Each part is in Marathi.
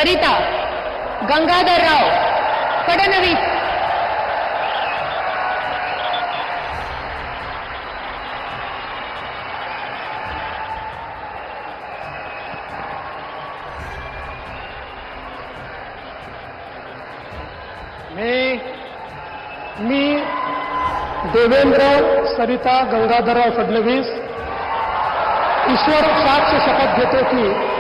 सरिता गंगाधरराव फडणवीस। मी देवेंद्र सरिता गंगाधरराव फडणवीस ईश्वर साक्ष शपथ घेतो की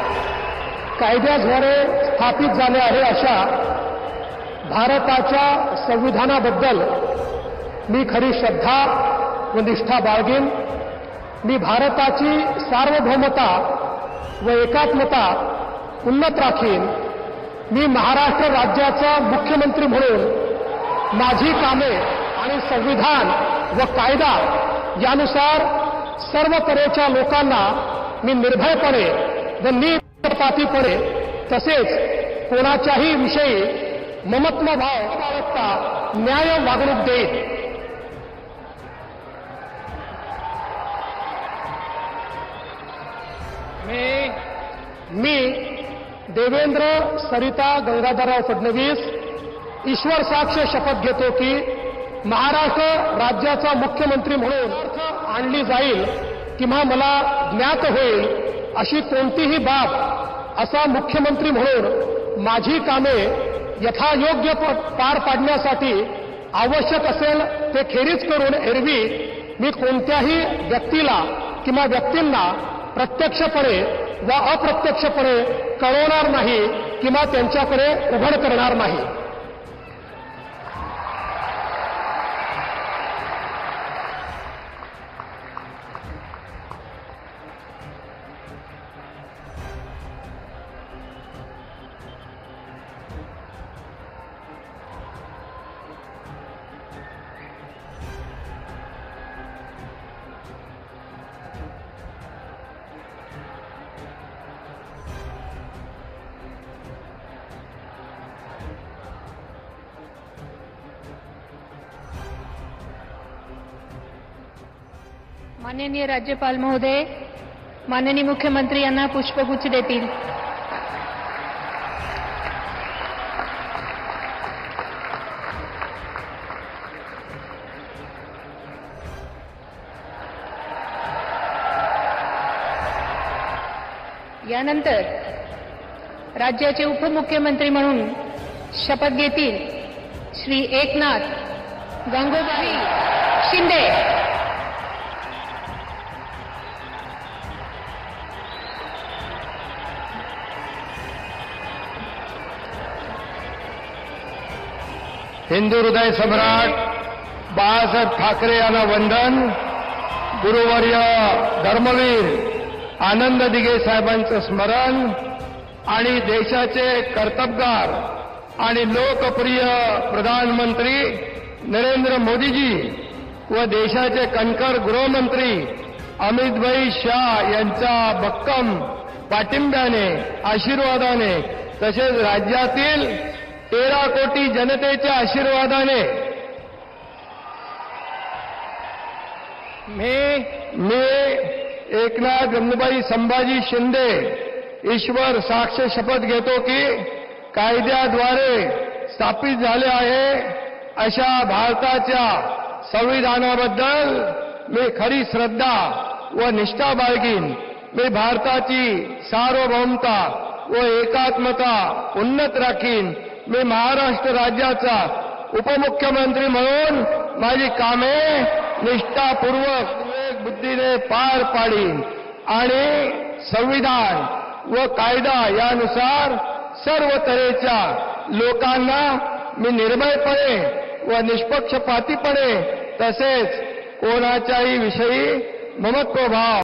कायद्याद्वारे स्थापित झाले आहे अशा भारताच्या संविधानाबद्दल मी खरी श्रद्धा व निष्ठा बाळगेन। मी भारताची सार्वभौमता व एकात्मता उन्नत राखीन। मी महाराष्ट्र राज्याचा मुख्यमंत्री म्हणून माझी कामे आणि संविधान व कायदा यानुसार सर्व तऱ्हेच्या लोकांना मी निर्भयपणे व निपक्षपातीपणे तसेच कोणाच्याही विषयी ममत्व भाव बाळगता न्याय वागणूक देईन। मी देवेंद्र सरिता गंगाधरराव फडणवीस ईश्वर साक्ष शपथ घेतो की महाराष्ट्र राज्याचा मुख्यमंत्री म्हणून आणली जाईल किंवा मला ज्ञात होईल अशी कोणतीही बाब असा मुख्यमंत्री म्हणून माझी कामे यथायोग्य पार पाडण्यासाठी आवश्यक असेल ते खेरीज करून एरवी मी कोणत्याही व्यक्तीला किंवा व्यक्तींना प्रत्यक्षपणे व अप्रत्यक्षपणे कळवणार नाही किंवा त्यांच्याकडे उघड करणार नाही। माननीय राज्यपाल महोदय माननीय मुख्यमंत्री यांना पुष्पगुच्छ देतील। यानंतर राज्याचे उपमुख्यमंत्री म्हणून शपथ घेतील श्री एकनाथ गंगोबाई शिंदे। हिंदू हृदय सम्राट बाळासाहेब ठाकरे यांना वंदन। गुरुवर्य धर्मवीर आनंद दिघे साहेबांचं स्मरण आणि देशाचे कर्तबगार आणि लोकप्रिय प्रधानमंत्री नरेंद्र मोदीजी व देशाचे कणखर गृहमंत्री अमितभाई शाह यांच्या भक्कम पाठिंब्याने आशीर्वादाने तसेच राज्यातील 13 कोटी जनतेच्या आशीर्वादाने मी एकनाथ गंगूबाई संभाजी शिंदे ईश्वर साक्ष शपथ घेतो की कायद्याद्वारे स्थापित झाले आहे अशा भारताच्या संविधानाबद्दल मी खरी श्रद्धा व निष्ठा बाळगीन। मी भारताची सार्वभौमता व एकात्मता उन्नत राखीन। मी महाराष्ट्र राज्याचा उपमुख्यमंत्री म्हणून माझी कामे निष्ठापूर्वक बुद्धीने पार पाडीन आणि संविधान व कायदा यानुसार सर्व तऱ्हेच्या लोकांना मी निर्भयपणे व निष्पक्षपातीपणे तसेच कोणाच्याही विषयी ममत्व भाव